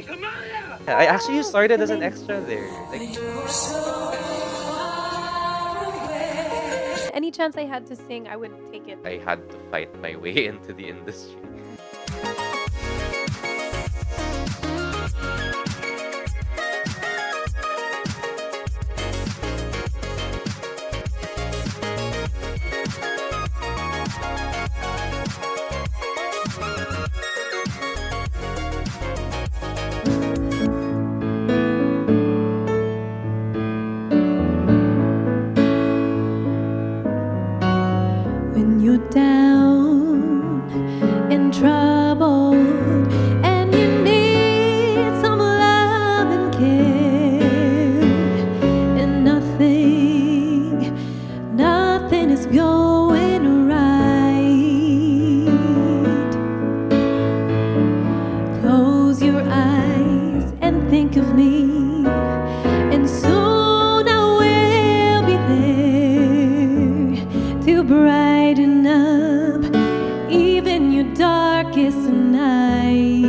Yeah, I actually started as an extra there. Like, Any chance I had to sing, I would take it. I had to fight my way into the industry. When you're down in trouble and you need some love and care, and nothing is going right. Close your eyes and think of me, and soon I will be there to brighten up even your darkest night.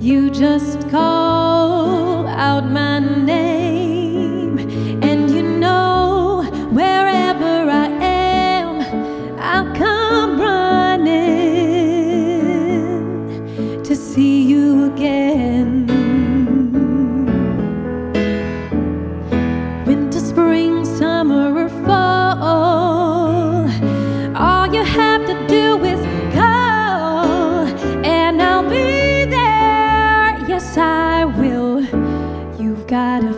You just call out my name, and you know wherever I am, I'll come running to see you again. Winter, spring, summer, or fall, all you have to do is call, and I'll be there. Yes, I will. You've got a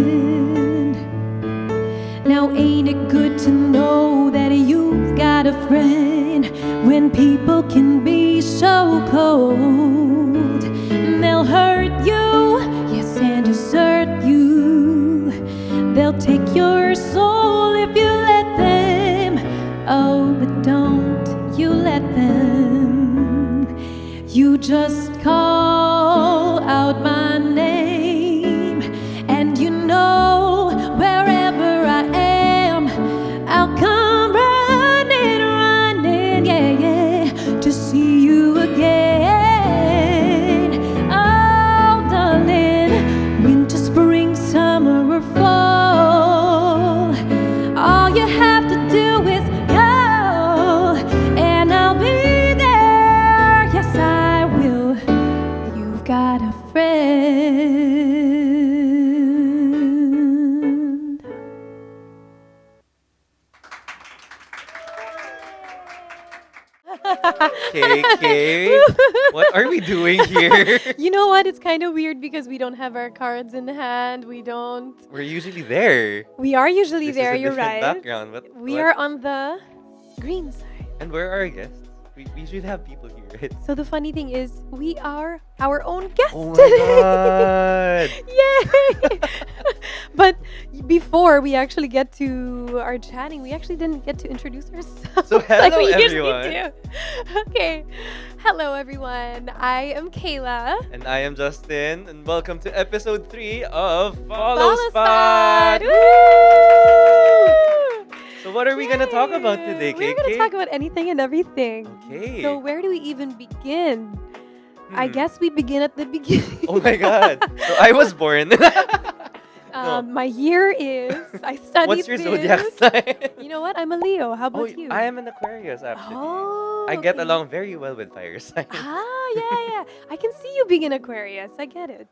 friend. Now, ain't it good to know that you've got a friend when people can be so cold? They'll hurt you, yes, and desert you. They'll take your soul if you let them. Oh, but don't you let them. You just call out my name, and you know wherever I am, I'll come running, yeah, to see you again. Oh, darling, winter, spring, summer, or fall, all you have to do is call, and I'll be there. Yes, I will. You've got a friend. KK, what are we doing here? You know what? It's kind of weird because we don't have our cards in hand. We We're usually there. are usually This there, is a you're different right. background, but We what? are on the green side. And where are our guests? We should have people here, right? So the funny thing is, we are our own guest. Oh my god! Yay! But before we actually get to our chatting, we actually didn't get to introduce ourselves. So like hello, we usually everyone. do. Okay. Hello, everyone. I am Kayla. And I am Justin, and welcome to episode 3 of FollowSpot. FollowSpot! Woo! So what are we gonna talk about Yay! today, We're KK? gonna talk about anything and everything. Okay. So where do we even begin? I Hmm. guess we begin at the beginning. Oh my god! So I was born. No. My year is. I studied What's your this. zodiac sign? You know what? I'm a Leo. How Oh, about you? I am an Aquarius actually. Oh, I get okay. along very well with fire signs. Ah, yeah. I can see you being an Aquarius. I get it.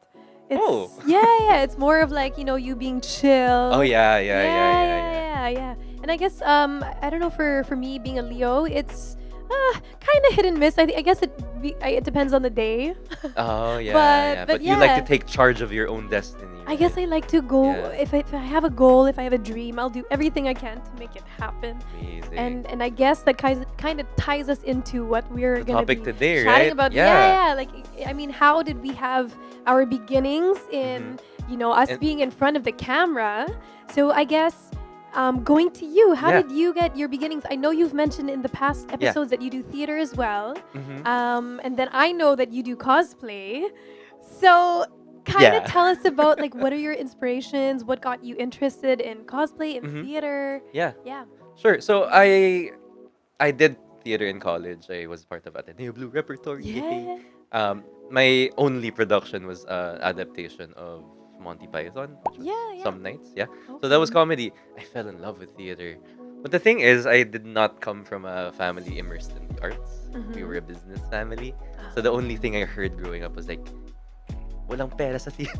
It's, Oh. Yeah. It's more of like, you being chill. Oh yeah. Yeah. And I guess I don't know, for me being a Leo, it's kind of hit and miss. I guess it depends on the day. Oh yeah. But But you like yeah. to take charge of your own destiny. I guess I like to go. Yeah. If I have a goal, if I have a dream, I'll do everything I can to make it happen. Amazing. And I guess that kind of ties us into what we're The gonna topic be today, chatting right? about. Yeah. Like, I mean, how did we have our beginnings in us And- being in front of the camera? So I guess going to you, how Yeah. did you get your beginnings? I know you've mentioned in the past episodes that you do theater as well, and then I know that you do cosplay. So kind of Yeah. tell us about like what are your inspirations? What got you interested in cosplay and Mhm. theater? Yeah. Yeah. Sure. So I did theater in college. I was part of Ateneo Blue Repertory. Yeah. My only production was adaptation of Monty Python, which was Yeah, yeah. Some Nights. Yeah. So that was Okay. comedy. I fell in love with theater. But the thing is, I did not come from a family immersed in the arts. We Mhm. were a business family. So the only thing I heard growing up was like, walang pera sa theater.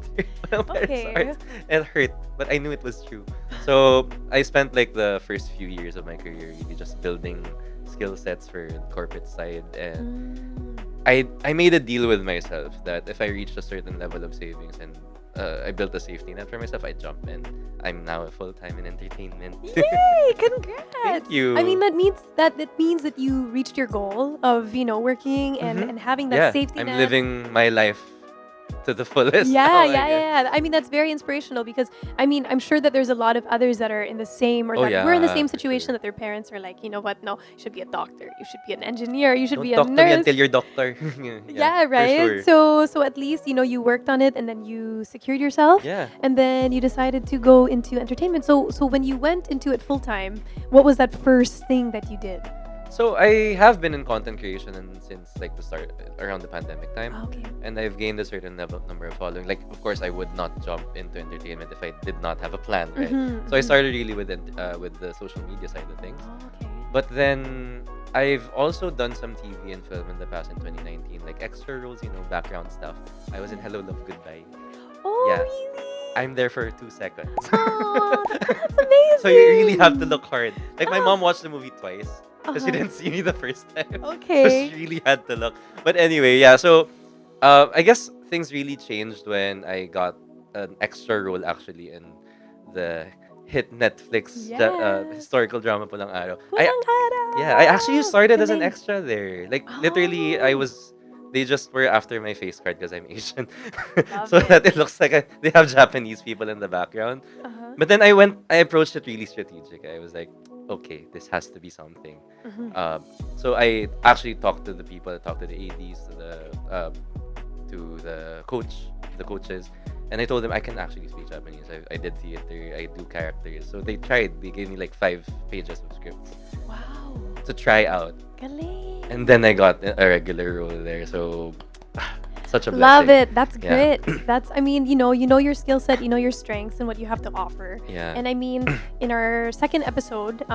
Walang pera sa Okay. arts. It hurt, but I knew it was true. So I spent like the first few years of my career really just building skill sets for the corporate side, and Mm. I made a deal with myself that if I reached a certain level of savings and I built a safety net for myself, I jump in. I'm now full time in entertainment. Yay! Congrats! Thank you. I mean, that means that you reached your goal of working and Mhm. and having that Yeah, safety I'm net. living my life to the fullest Yeah, now, I yeah, guess. yeah. I mean, that's very inspirational because I'm sure that there's a lot of others that are in the same or Oh that were in the yeah, same for situation sure. that their parents are like, you know what? No, you should be a doctor. You should be an engineer. You should Don't be a talk to me nurse. until you're doctor. Yeah, Yeah, for right. sure. So at least you worked on it and then you secured yourself Yeah. and then you decided to go into entertainment. So when you went into it full time, what was that first thing that you did? So I have been in content creation and since like the start around the pandemic time, Okay. and I've gained a certain number of following. Like, of course, I would not jump into entertainment if I did not have a plan, right? Mhm, So I mhm. started really with the social media side of things. Oh, okay. But then I've also done some TV and film in the past in 2019, like extra roles, background stuff. I was in Hello Love Goodbye. Oh, Yeah. really? I'm there for 2 seconds. Aw, that's amazing. So you really have to look hard. Like my Ah. mom watched the movie twice because she Uh-huh. didn't see me the first time. So Okay. she really had to look. But anyway, yeah. So I guess things really changed when I got an extra role actually in the hit Netflix Yeah. historical drama Pulang Araw. Pulang araw. Yeah, I actually started as an Galing. extra there. Like literally, I Oh. was. They just were after my face card because I'm Asian, Love so that it. it looks like they have Japanese people in the background. Uh-huh. But then I approached it really strategic. I was like, okay, this has to be something. Mhm. So I actually talked to the people, I talked to the ADs, to the coaches, and I told them I can actually speak Japanese. I did theater, I do characters. So they tried. They gave me like 5 pages of scripts Wow. to try out, Galing. and then I got a regular role there. So such a blessing. Love it. That's Yeah. great. That's you know your skill set, you know your strengths and what you have to offer. Yeah. And I mean, in our second episode,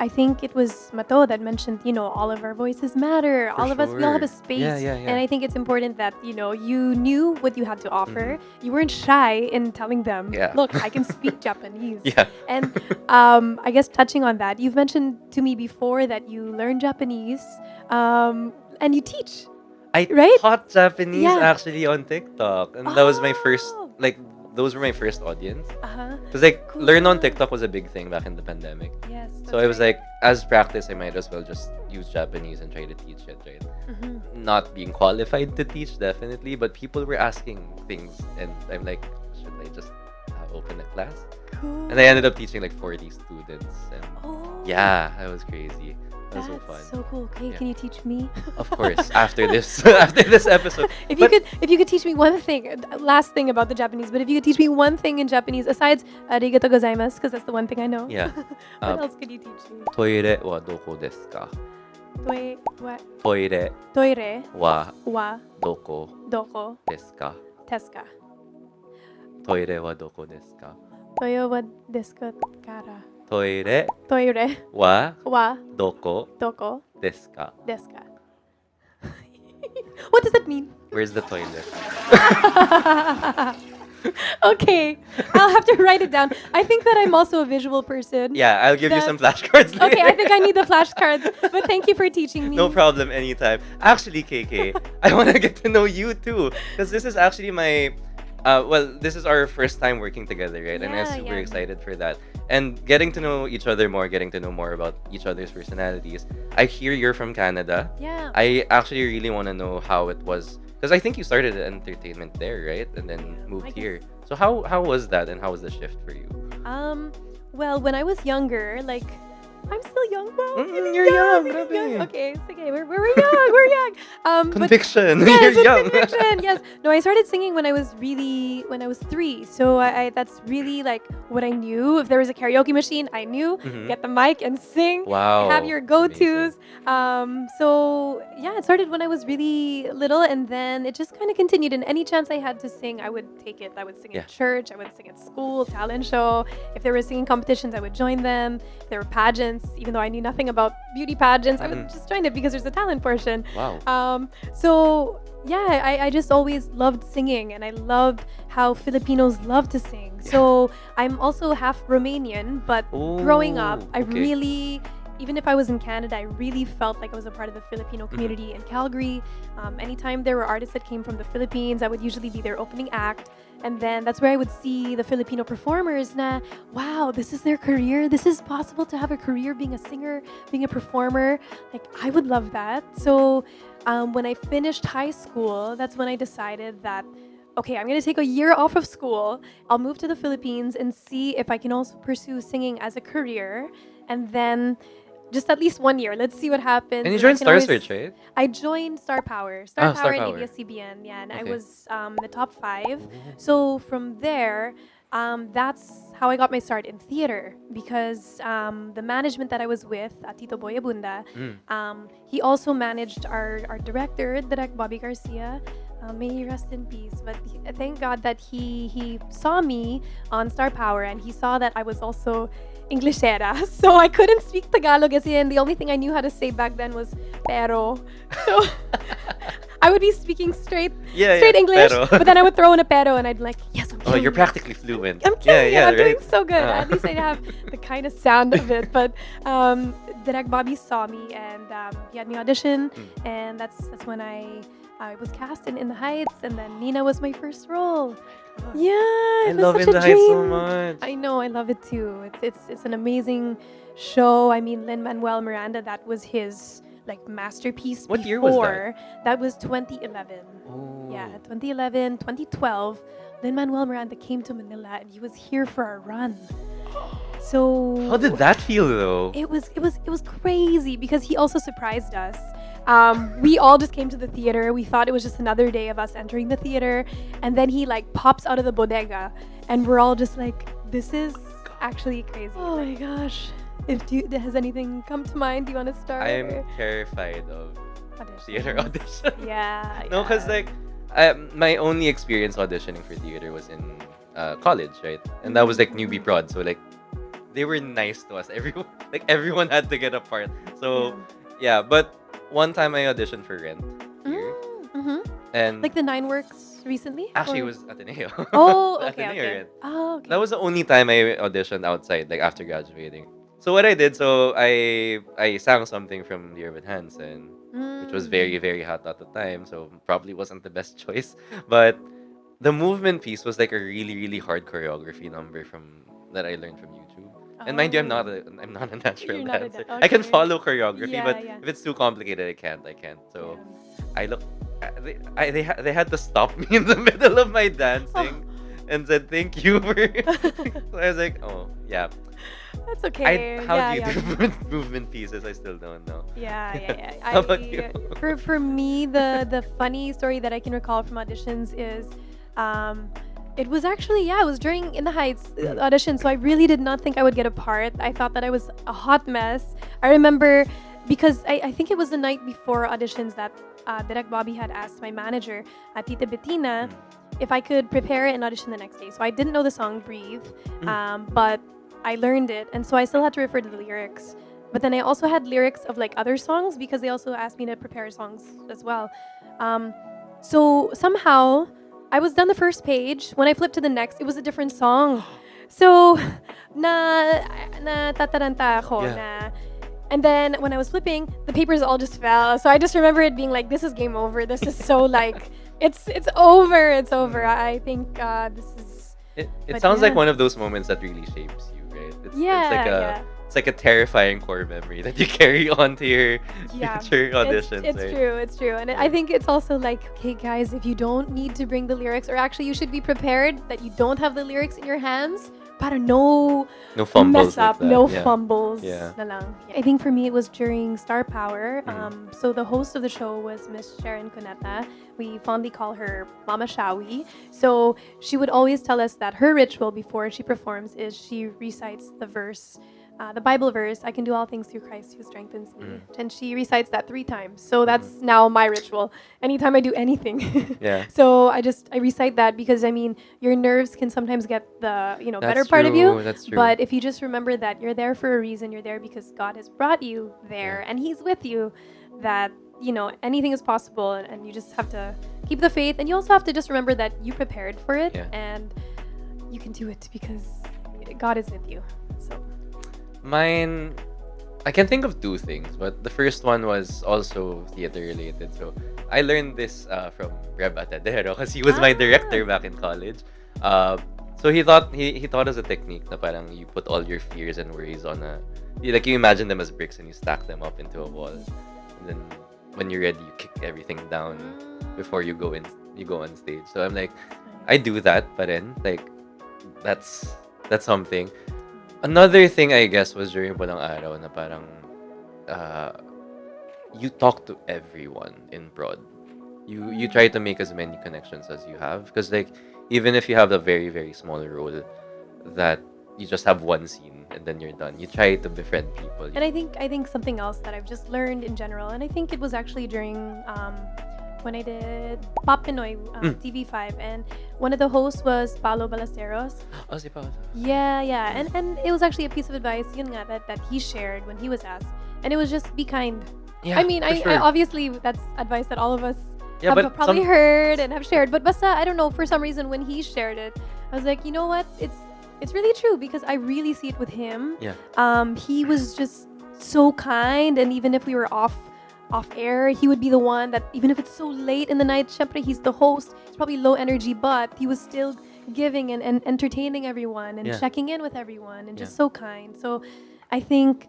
I think it was Mato that mentioned, all of our voices matter. For All of us, we all have a sure. space. Yeah, yeah, yeah. And I think it's important that, you knew what you had to offer. Mhm. You weren't shy in telling them, Yeah. look, I can speak Japanese. Yeah. And I guess touching on that, you've mentioned to me before that you learn Japanese and you teach. I Right? taught Japanese Yeah. actually on TikTok, and that was my first Oh. those were my first audience. Uh-huh. Because like learn on Cool. TikTok was a big thing back in the pandemic. Yes. So I was like, as practice, I might as well just use Japanese and try to teach it, right? Mhm. Not being qualified to teach, definitely, but people were asking things, and I'm like, should I just open a class? Cool. And I ended up teaching like 40 students, and Oh. yeah, that was crazy. That was so That's fun. so cool. Okay, Yeah. can you teach me? Of course, after this after this episode. If But- you could teach me one thing, last thing about the Japanese, but if you could teach me one thing in Japanese aside arigato gozaimasu, because that's the one thing I know. Yeah. What Um, else could you teach me? トイレはどこですか? What? トイレ Toire は wa どこ doko ですか? tesu ka? トイレはどこですか? Toyo wa desu ka kara? トイレ Toire は wa どこ doko ですか? desu ka? What does that mean? Where's the toilet? Okay, I'll have to write it down. I think that I'm also a visual person. Yeah, I'll give you That- some flashcards later. Okay, I think I need the flashcards. But thank you for teaching me. No problem, anytime. Actually, KK, I want to get to know you too. Because this is actually my. This is our first time working together, right? And I'm Yeah, super yeah. excited for that. And getting to know each other more, getting to know more about each other's personalities. I hear you're from Canada. Yeah. I actually really want to know how it was. Because I think you started entertainment there, right? And then Yeah, I moved guess. here. So how was that and how was the shift for you? Well, when I was younger, like, I'm still young now. You're young, really grabe. Okay, sige, we're young, we're young. But Conviction. yes, You're with young. conviction. Yes. No, I started singing when I was 3. So I that's really like what I knew. If there was a karaoke machine, I knew Mhm. get the mic and sing. Have Wow. your Amazing. go-tos. So yeah, it started when I was really little, and then it just kind of continued. And any chance I had to sing, I would take it. I would sing Yeah. at church. I would sing at school, talent show. If there were singing competitions, I would join them. If there were pageants, even though I knew nothing about beauty pageants, I would Mhm. just join it because there's a talent portion. Wow. So yeah, I just always loved singing, and I loved how Filipinos love to sing. So I'm also half Romanian, but growing up, I okay. really, even if I was in Canada, I really felt like I was a part of the Filipino community in Calgary. Anytime there were artists that came from the Philippines, I would usually be their opening act. And then that's where I would see the Filipino performers na, wow, this is their career. This is possible to have a career being a singer, being a performer. Like, I would love that. So when I finished high school, that's when I decided that, okay, I'm going to take a year off of school. I'll move to the Philippines and see if I can also pursue singing as a career. And then just at least 1 year. Let's see what happens. And you I joined can Star always- Search, right? I joined Star Power. Star Star Power and Power. ABS-CBN. Yeah, and I Okay. was the top 5. So from there, that's how I got my start in theater, because the management that I was with, Tito Boyabunda, he also managed our director, Direct Bobby Garcia. May he rest in peace. But thank God that he saw me on Star Power, and he saw that I was also Englishera. So I couldn't speak Tagalog, and the only thing I knew how to say back then was pero. So I would be speaking straight English, pero. but then I would throw in a pero, and I'd be like, yes, I'm Oh, killing you're it. practically fluent. I'm killing it. I'm right? doing so good. Ah. At least I have the kind of sound of it. But Direct Bobby saw me, and he had me audition, and that's when I was cast in the Heights, and then Nina was my first role. Yeah, I it was love such In a the Heights so dream. much. I know, I love it too. It's an amazing show. I mean, Lin-Manuel Miranda, that was his like masterpiece. What year was that? before. That was 2011. Oh. Yeah, 2011, 2012. Lin-Manuel Miranda came to Manila, and he was here for a run. So How did that feel though? it was crazy because he also surprised us. We all just came to the theater. We thought it was just another day of us entering the theater, and then he like pops out of the bodega, and we're all just like, "This is actually crazy." Oh my gosh! Has anything come to mind? Do you want to start? I'm terrified of theater audition. Yeah. No, because like my only experience auditioning for theater was in college, right? And that was like newbie prod, so like they were nice to us. Everyone had to get a part. So yeah, but one time I auditioned for Rent here, and Like the 9 Works recently? actually Or- it was Ateneo. Oh, okay, Ateneo okay. Rent. Oh, okay. That was the only time I auditioned outside, like after graduating. So what I did, I sang something from the Urban Hanson, which was very, very hot at the time, so probably wasn't the best choice. But the movement piece was like a really, really hard choreography number that I learned from YouTube. And mind you, I'm not a natural You're not a dancer. dan- I can okay. follow choreography, Yeah, but yeah. if it's too complicated, I can't. So I look, they had to stop me in the middle of my dancing and said thank you for. So I was like, oh yeah. That's okay. How do you do movement pieces? I still don't know. Yeah. How about you? For me, the funny story that I can recall from auditions is, it was actually it was during In the Heights audition. So I really did not think I would get a part. I thought that I was a hot mess. I remember because I think it was the night before auditions that Direk Bobby had asked my manager, Tita Bettina, if I could prepare an audition the next day. So I didn't know the song Breathe, but I learned it, and so I still had to refer to the lyrics. But then I also had lyrics of like other songs because they also asked me to prepare songs as well. So somehow I was done the first page. When I flipped to the next, it was a different song. So na tataranta ako na. And then when I was flipping, the papers all just fell. So I just remember it being like, this is game over. This is so like, it's over. It's over. I think this is. It sounds like one of those moments that really shapes you, right? It's like a terrifying core memory that you carry on to your future auditions. It's true. And I think it's also like, okay, guys, if you don't need to bring the lyrics, or actually you should be prepared that you don't have the lyrics in your hands, para no No fumbles mess up, like that. no Yeah. fumbles Yeah. na lang. I think for me it was during Star Power. Mm. So the host of the show was Miss Sharon Cuneta. We fondly call her Mama Shawi. So she would always tell us that her ritual before she performs is she recites the verse, the Bible verse, I can do all things through Christ who strengthens me. And she recites that 3 times. So that's now my ritual. Anytime I do anything. Yeah. So I recite that because I mean your nerves can sometimes get the better That's part of you. true. That's true. But if you just remember that you're there for a reason, you're there because God has brought you there Yeah. and He's with you, that anything is possible, and you just have to keep the faith, and you also have to just remember that you prepared for it, Yeah. and you can do it because God is with you. So Mine, I can think of 2 things, but the first one was also theater related. So I learned this from Reb Atadero because he was my director back in college. So he taught us a technique na parang you put all your fears and worries on you imagine them as bricks and you stack them up into a wall. And then when you're ready, you kick everything down before you go on stage. So I'm like, I do that, but then that's something. Another thing I guess was during Pulang Araw na parang you talk to everyone in prod. You try to make as many connections as you have, because even if you have a very very small role that you just have one scene and then you're done, you try to befriend people. And I think something else that I've just learned in general, and I think it was actually during when I did Pop Pinoy TV5, and one of the hosts was Paolo Ballesteros. Oh, si Paolo. Yeah, and it was actually a piece of advice yun nga, that he shared when he was asked, and it was just be kind. Yeah, I mean, for I sure. obviously that's advice that all of us Yeah, have but probably some- heard and have shared, but basta, I don't know, for some reason when he shared it, I was like, you know what, it's really true, because I really see it with him. Yeah. He was just so kind, and even if we were off air, he would be the one that, even if it's so late in the night, syempre he's the host, he's probably low energy, but he was still giving and entertaining everyone and Yeah. checking in with everyone, and just so kind. So I think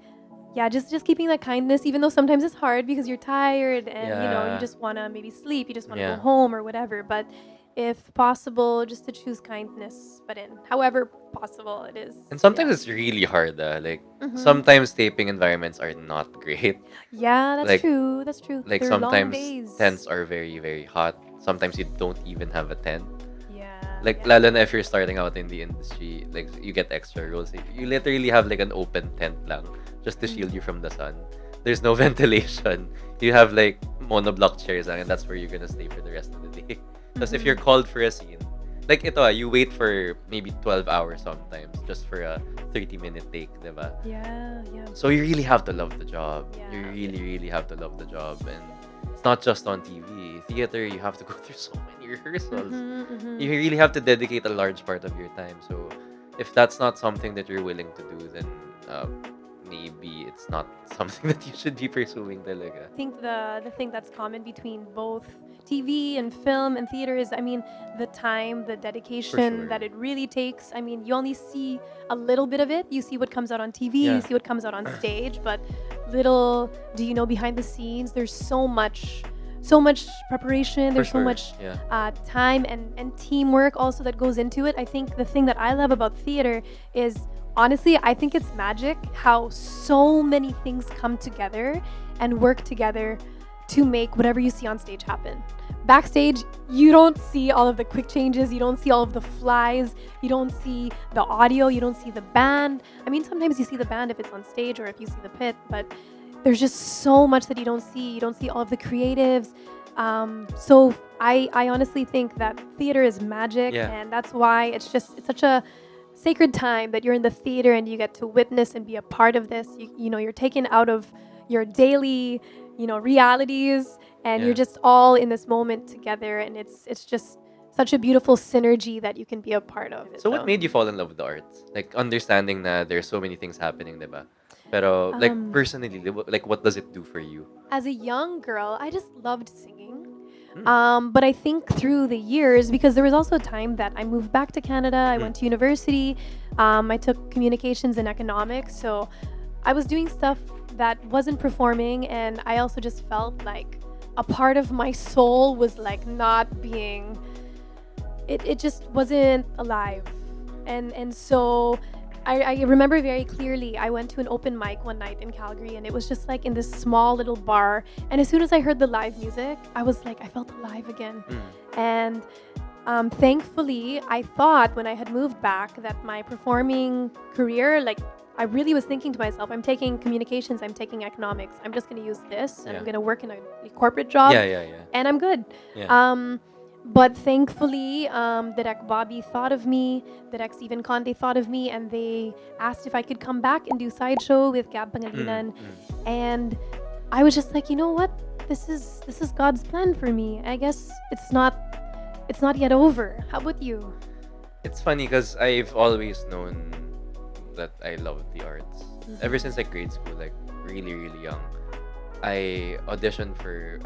just keeping that kindness, even though sometimes it's hard because you're tired and you Yeah. just want to maybe sleep, you just want to Yeah. go home or whatever, but if possible, just to choose kindness, but in however possible it is. And sometimes it's really hard. Mhm. Sometimes taping environments are not great. Yeah, that's like- true. That's true. Like They're long sometimes days. tents are very very hot. Sometimes you don't even have a tent. Yeah. Lalo na if you're starting out in the industry, you get extra roles. You literally have an open tent lang just to shield you from the sun. There's no ventilation. You have monoblock chairs lang, and that's where you're gonna stay for the rest of the day. Because if you're called for a scene, you wait for maybe 12 hours sometimes just for a 30-minute take, diba? Yeah. So you really have to love the job. Yeah. You really, really have to love the job. And it's not just on TV. Theater, you have to go through so many rehearsals. You really have to dedicate a large part of your time. So if that's not something that you're willing to do, then maybe it's not something that you should be pursuing talaga. I think the thing that's common between both TV and film and theater is, I mean, the time, the dedication sure. that it really takes. I mean, you only see a little bit of it. You see what comes out on TV, Yeah. you see what comes out on stage, but little do you know behind the scenes, there's so much preparation, there's so sure. much Yeah. time and teamwork also that goes into it. I think the thing that I love about theater is, honestly, I think it's magic how so many things come together and work together to make whatever you see on stage happen. Backstage, you don't see all of the quick changes, you don't see all of the flies, you don't see the audio, you don't see the band. I mean, sometimes you see the band if it's on stage or if you see the pit, but there's just so much that you don't see. You don't see all of the creatives. So I honestly think that theater is magic, and that's why it's such a sacred time that you're in the theater and you get to witness and be a part of this. You're taken out of your daily, realities, and you're just all in this moment together, and it's just such a beautiful synergy that you can be a part of. So what made you fall in love with the arts? Understanding that there's so many things happening, diba? Pero personally, what does it do for you? As a young girl, I just loved singing. But I think through the years, because there was also a time that I moved back to Canada, I went to university, I took communications and economics, so I was doing stuff that wasn't performing, and I also just felt like a part of my soul was not being, it just wasn't alive. And so I remember very clearly I went to an open mic one night in Calgary, and it was just like in this small little bar, and as soon as I heard the live music, I was like, I felt alive again. And thankfully, I thought when I had moved back that my performing career, like, I really was thinking to myself, I'm taking communications, I'm taking economics, I'm just going to use this, and I'm going to work in a corporate job, Yeah. and I'm good. Yeah. But thankfully, Direk Bobby thought of me, Direk Stephen Conde thought of me, and they asked if I could come back and do sideshow with Gab Pangalinan. And I was just like, you know what? This is God's plan for me. I guess it's not yet over. How about you? It's funny because I've always known that I love the arts. Ever since like grade school, like really, really young, I auditioned for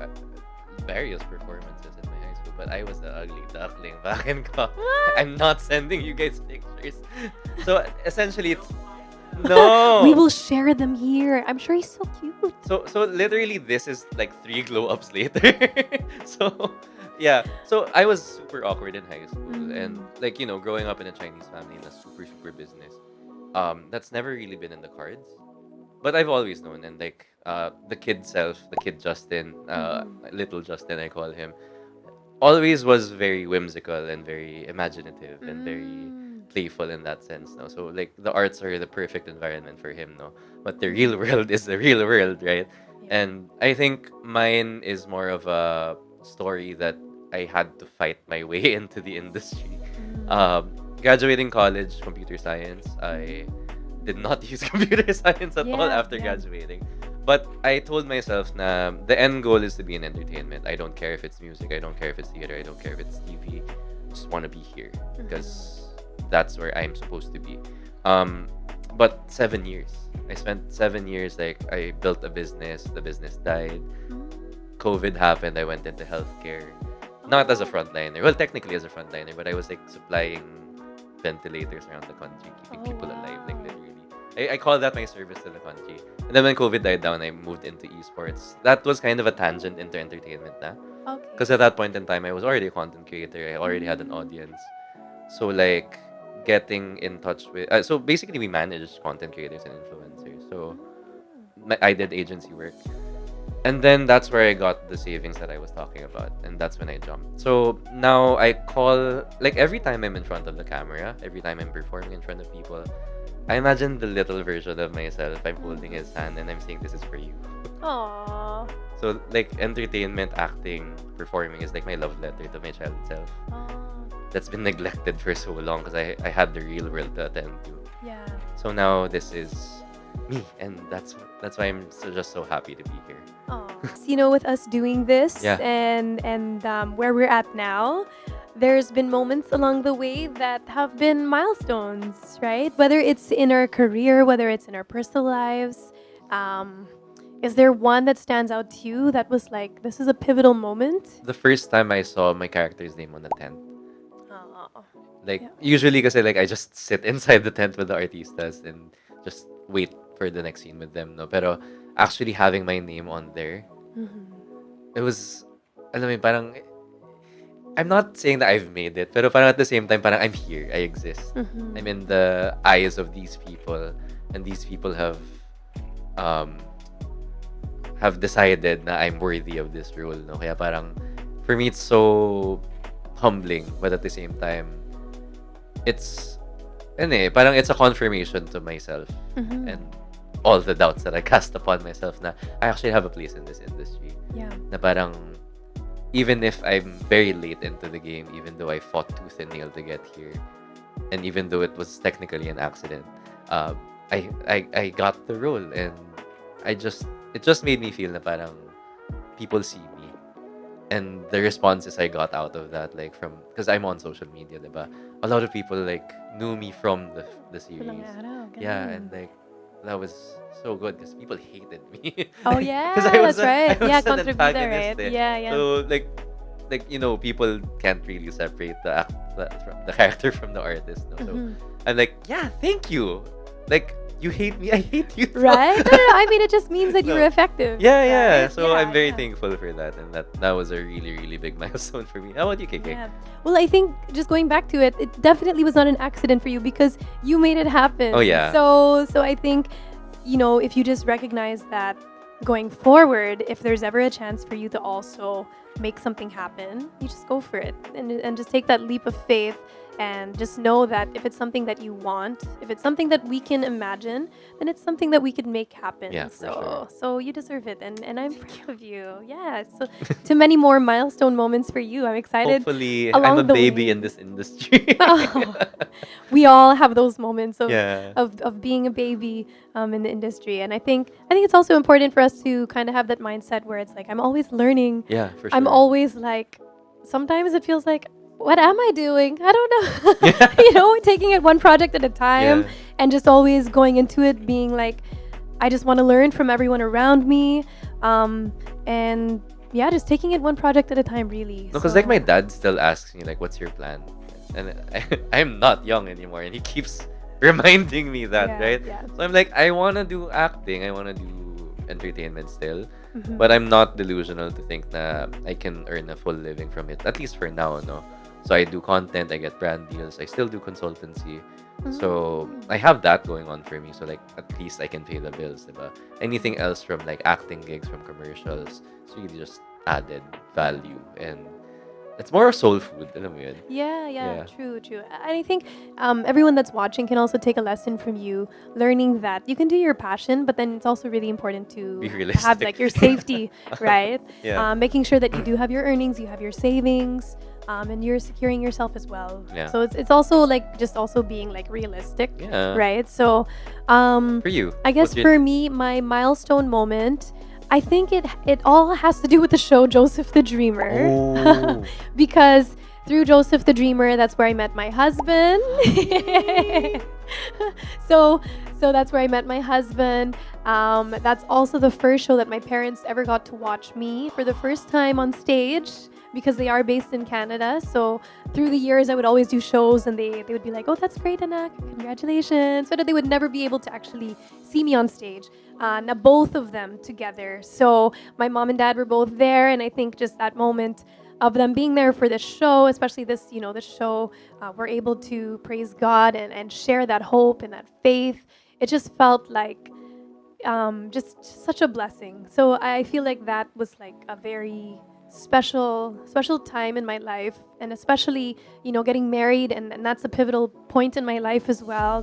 various performances in my high school, but I was the ugly duckling back in college. I'm not sending you guys pictures. So essentially, it's no. We will share them here. I'm sure he's so cute. So literally, this is like 3 glow ups later. So yeah, so I was super awkward in high school, and like growing up in a Chinese family in a super business, that's never really been in the cards. But I've always known, and like the kid Justin, little Justin, I call him, always was very whimsical and very imaginative and very playful in that sense. No, so like the arts are the perfect environment for him. No, but the real world is the real world, right? And I think mine is more of a story that I had to fight my way into the industry. Graduating college, computer science, I did not use computer science at all after graduating. But I told myself na the end goal is to be in entertainment. I don't care if it's music, I don't care if it's theater, I don't care if it's TV. I just want to be here because that's where I'm supposed to be. But 7 years. I spent 7 years, like I built a business, the business died. COVID happened, I went into healthcare. Not as a frontliner. Well, technically as a frontliner, but I was like supplying ventilators around the country, keeping people alive, like literally. I call that my service to the country. And then when COVID died down, I moved into esports. That was kind of a tangent into entertainment na. Okay. Because at that point in time, I was already a content creator. I already had an audience. So like getting in touch with... so basically we managed content creators and influencers. So I did agency work. And then that's where I got the savings that I was talking about. And that's when I jumped. So now I call... Like every time I'm in front of the camera, every time I'm performing in front of people, I imagine the little version of myself. I'm holding his hand and I'm saying, this is for you. Aww. So like entertainment, acting, performing is like my love letter to my child self. That's been neglected for so long because I had the real world to attend to. Yeah. So now this is me, and that's why I'm just so happy to be here. With us doing this, Yeah. and where we're at now, there's been moments along the way that have been milestones, right? Whether it's in our career, whether it's in our personal lives. Is there one that stands out to you that was like, this is a pivotal moment? The first time I saw my character's name on the tent. Like, Yeah. usually kasi like I just sit inside the tent with the artistas and just wait for the next scene with them, no? Pero actually having my name on there, it was, alam mo yun, parang, I'm not saying that I've made it, pero parang at the same time, parang I'm here, I exist. I'm in the eyes of these people, and these people have decided na I'm worthy of this role, no? Kaya parang, for me, it's so humbling, but at the same time, it's, parang it's a confirmation to myself and all the doubts that I cast upon myself na I actually have a place in this industry. Yeah. Na parang, even if I'm very late into the game, even though I fought tooth and nail to get here, and even though it was technically an accident, I got the role, and it just made me feel na parang people see me, and the responses I got out of that, like from, because I'm on social media, diba? A lot of people like knew me from the series. Yeah, and like that was so good because people hated me. Oh yeah, 'Cause I was that's right. I was Yeah, an contributor, antagonist, right? eh. Yeah. So like people can't really separate the character from the artist. No? So I'm like, yeah, thank you. Like you hate me, I hate you too. Right? No, no, I mean, it just means that you were So, effective. yeah. Right? So I'm very Yeah. thankful for that, and that was a really, really big milestone for me. How about you, KK? Yeah. Well, I think just going back to it, it definitely was not an accident for you because you made it happen. Oh, yeah. So I think, if you just recognize that going forward, if there's ever a chance for you to also make something happen, you just go for it and just take that leap of faith and just know that if it's something that you want, if it's something that we can imagine, then it's something that we could make happen. Yeah, for sure. So you deserve it, and I'm proud of you. Yeah. So to many more milestone moments for you. I'm excited. Hopefully, I'm along a the baby way. in this industry. Oh, we all have those moments Yeah. of being a baby in the industry, and I think it's also important for us to kind of have that mindset where it's like I'm always learning. Yeah, for sure. I'm always like, sometimes it feels like, what am I doing? I don't know. Yeah. Taking it one project at a time Yeah. and just always going into it being like, I just want to learn from everyone around me. And yeah, just taking it one project at a time, really. No, because like my dad still asks me like, "What's your plan?" And I'm not young anymore, and he keeps reminding me that, Yeah, right? yeah. So I'm like, I wanna do acting, I wanna do entertainment still, Mhm. but I'm not delusional to think that I can earn a full living from it. At least for now, no. So I do content, I get brand deals, I still do consultancy. So I have that going on for me. So like at least I can pay the bills, diba? Anything else from like acting gigs, from commercials, it's really just added value, and it's more soul food, alam mo yun? Yeah, Yeah. true. And I think everyone that's watching can also take a lesson from you, learning that you can do your passion, but then it's also really important to Be have realistic. like your safety, right? Yeah. Making sure that you do have your earnings, you have your savings, and you're securing yourself as well. Yeah. So it's also like just also being like realistic, Yeah. right? So For you, I guess what's your- for me, my milestone moment, I think it all has to do with the show Joseph the Dreamer. Oh. Because through Joseph the Dreamer, that's where I met my husband. so that's where I met my husband. That's also the first show that my parents ever got to watch me for the first time on stage, because they are based in Canada. So through the years, I would always do shows, and they would be like, "Oh, that's great, Anak, congratulations." So that they would never be able to actually see me on stage. Now both of them together. So my mom and dad were both there, and I think just that moment of them being there for this show, especially this show, we're able to praise God and share that hope and that faith. It just felt like just such a blessing. So I feel like that was like a very special time in my life, and especially getting married, and that's a pivotal point in my life as well.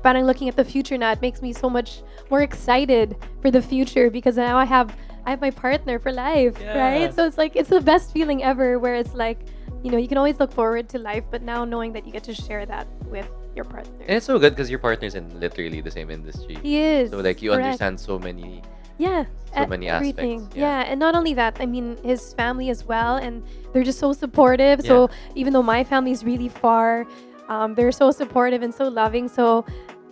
Parang looking at the future now, it makes me so much more excited for the future, because now I have my partner for life, right? So it's like it's the best feeling ever, where it's like you can always look forward to life, but now knowing that you get to share that with your partner. And it's so good because your partner's in literally the same industry. He is. So like you correct. understand so many Yeah. many everything. aspects. Yeah, and not only that, I mean his family as well, and they're just so supportive. So even though my family is really far, they're so supportive and so loving. So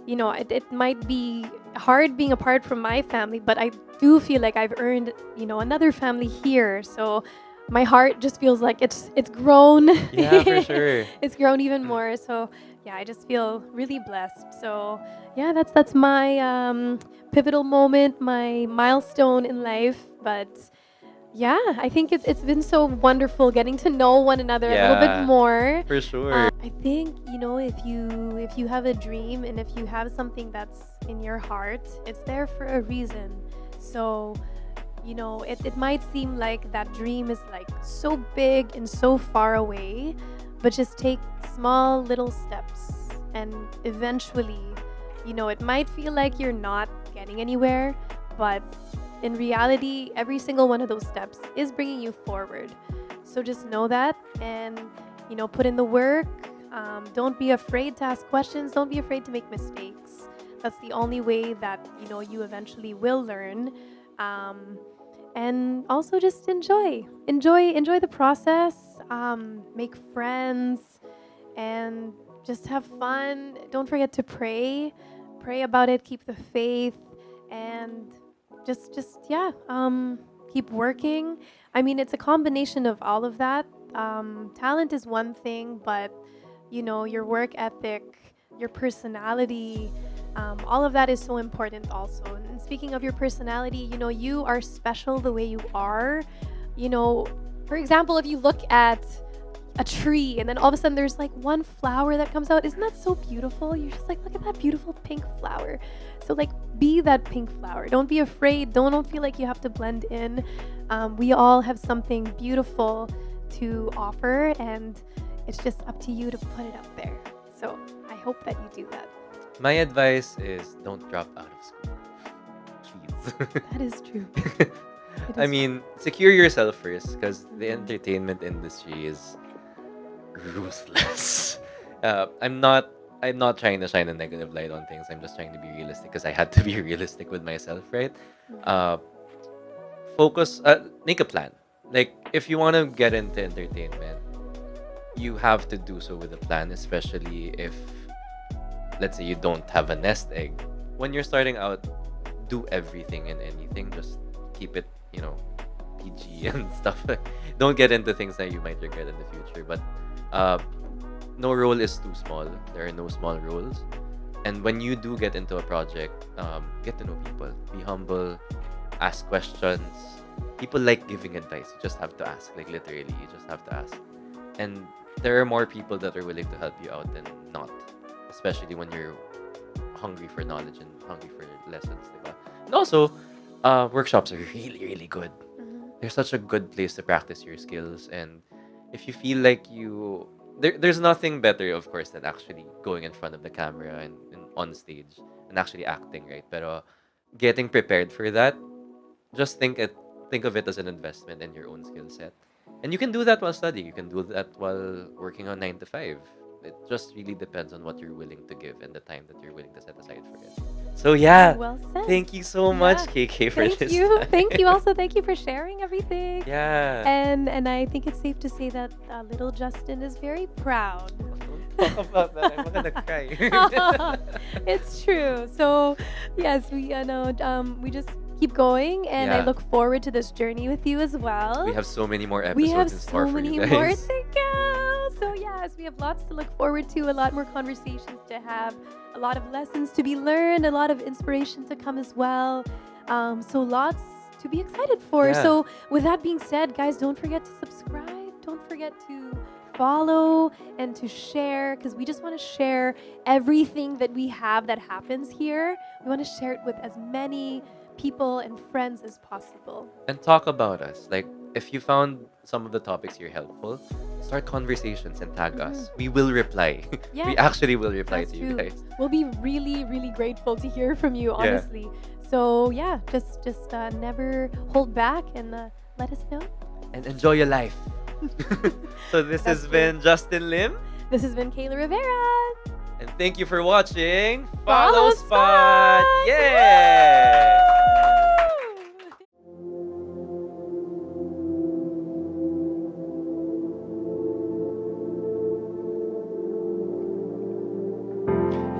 it might be hard being apart from my family, but I do feel like I've earned another family here. So my heart just feels like it's grown. Yeah, for sure. It's grown even more. So yeah, I just feel really blessed. So yeah, that's my pivotal moment, my milestone in life. But yeah, I think it's been so wonderful getting to know one another a little Yeah. bit more. For sure. I think if you have a dream, and if you have something that's in your heart, it's there for a reason. So it might seem like that dream is like so big and so far away, but just take small little steps, and eventually it might feel like you're not getting anywhere, but in reality every single one of those steps is bringing you forward. So just know that, and put in the work. Don't be afraid to ask questions, don't be afraid to make mistakes. That's the only way that you eventually will learn. And also just enjoy the process. Make friends, and just have fun. Don't forget to pray about it, keep the faith, and just keep working. I mean, it's a combination of all of that. Talent is one thing, but your work ethic, your personality, All of that is so important also. And speaking of your personality, you are special the way you are. For example, if you look at a tree and then all of a sudden there's like one flower that comes out, isn't that so beautiful? You're just like, look at that beautiful pink flower. So like, be that pink flower. Don't be afraid. Don't feel like you have to blend in. We all have something beautiful to offer, and it's just up to you to put it out there. So I hope that you do that. My advice is don't drop out of school. Please. That is true. I mean, secure yourself first, because the entertainment industry is ruthless. I'm not trying to shine a negative light on things. I'm just trying to be realistic, because I had to be realistic with myself, right? Focus, make a plan. Like, if you want to get into entertainment, you have to do so with a plan, especially if, let's say, you don't have a nest egg. When you're starting out, do everything and anything. Just keep it, PG and stuff. Don't get into things that you might regret in the future. But no role is too small. There are no small roles. And when you do get into a project, get to know people. Be humble. Ask questions. People like giving advice. You just have to ask. Like, literally, you just have to ask. And there are more people that are willing to help you out than not. Especially when you're hungry for knowledge and hungry for lessons. Diba? And also, workshops are really, really good. They're such a good place to practice your skills. And if you feel like there's nothing better, of course, than actually going in front of the camera and on stage and actually acting, right? But getting prepared for that, just think of it as an investment in your own skill set. And you can do that while studying. You can do that while working on 9 to 5. It just really depends on what you're willing to give and the time that you're willing to set aside for it. So yeah, well said. Thank you so much, KK, for Thank this. you. Thank you also. Thank you for sharing everything. Yeah. And I think it's safe to say that little Justin is very proud. Don't talk about that. I'm gonna cry. It's true. So yes, we just keep going, and I Yeah. look forward to this journey with you as well. We have so many more We have episodes in store so for many you more guys. to go. So yes, we have lots to look forward to, a lot more conversations to have, a lot of lessons to be learned, a lot of inspiration to come as well. So lots to be excited for. Yeah. So with that being said, guys, don't forget to subscribe. Don't forget to follow and to share, because we just want to share everything that we have that happens here. We want to share it with as many people and friends as possible. And talk about us. Like, if you found some of the topics here helpful, start conversations and tag us. We will reply. Yeah. We actually will reply That's to you true. guys. We'll be really, really grateful to hear from you, Yeah. honestly. So yeah, just never hold back and let us know. And enjoy your life. So this That's has been Justin Lim. This has been Kayla Rivera. And thank you for watching Follow FollowSpot. Spot. Yeah!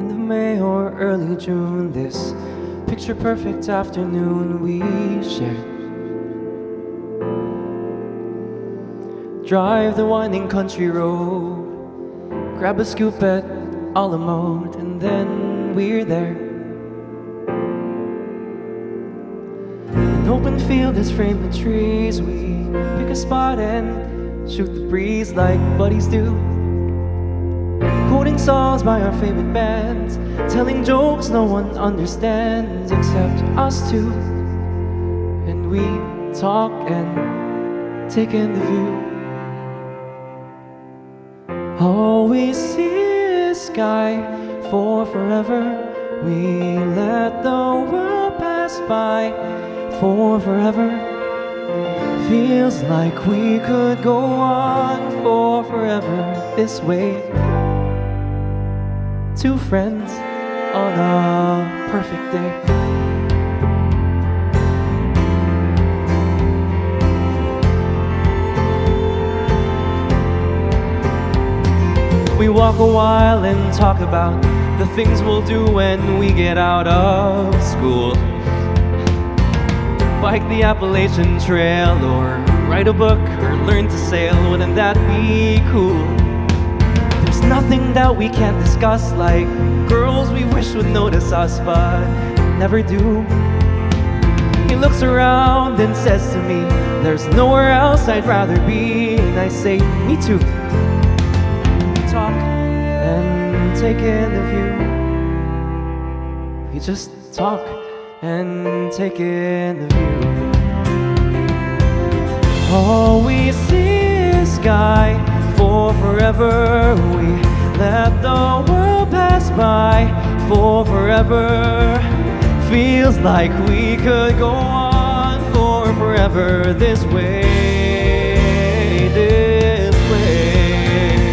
End of May or early June, this picture perfect afternoon we shared. Drive the winding country road, grab a scoop at Alamo, and then we're there. An open field is framed with trees. We pick a spot and shoot the breeze like buddies do. Quoting songs by our favorite bands, telling jokes no one understands except us two. And we talk and take in the view. All we see is sky for forever. We let the world pass by for forever. Feels like we could go on for forever this way. Two friends on a perfect day. We walk a while and talk about the things we'll do when we get out of school. Bike the Appalachian Trail, or write a book, or learn to sail. Wouldn't that be cool? There's nothing that we can't discuss, like girls we wish would notice us but never do. He looks around and says to me, there's nowhere else I'd rather be. And I say, me too. Talk and take in the view. We just talk and take in the view. All we see is sky for forever. We let the world pass by for forever. Feels like we could go on for forever this way, this way.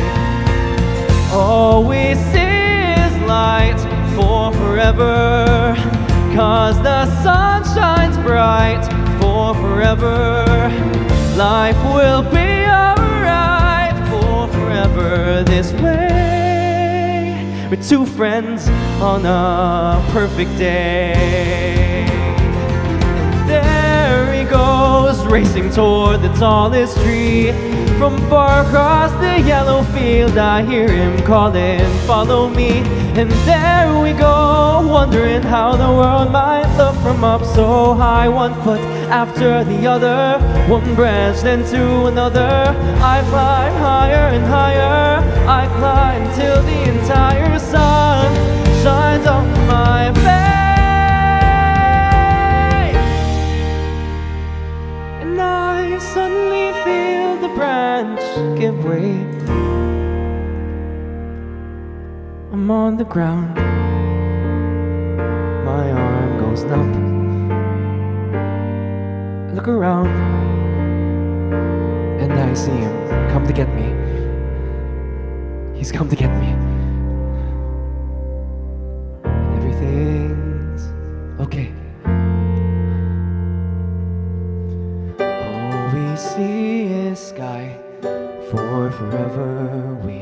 All we see is light for forever, 'cause the sun shines bright for forever. Life will be alright for forever this way. We're two friends on a perfect day. There he goes, racing toward the tallest tree. From far across the yellow field I hear him calling, follow me. And there we go, wondering how the world might look from up so high. One foot after the other, one branch then to another. I climb higher and higher, I climb till the entire sun shines on my face. And I suddenly feel the branch give way. I'm on the ground, my arm goes numb. I look around, and I see him come to get me. He's come to get me. And everything's okay. All we see is sky for forever. We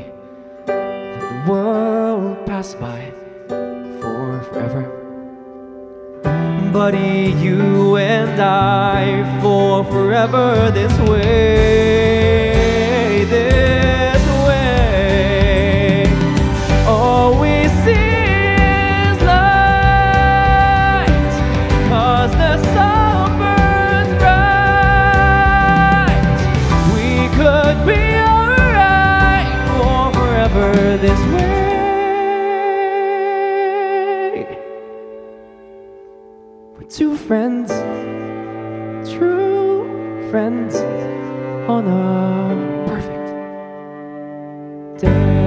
let the world pass by for forever. Buddy, you and I for forever this way, this way. All we see is light, 'cause the sun burns bright. We could be alright for forever this way. Two friends, true friends on a perfect day.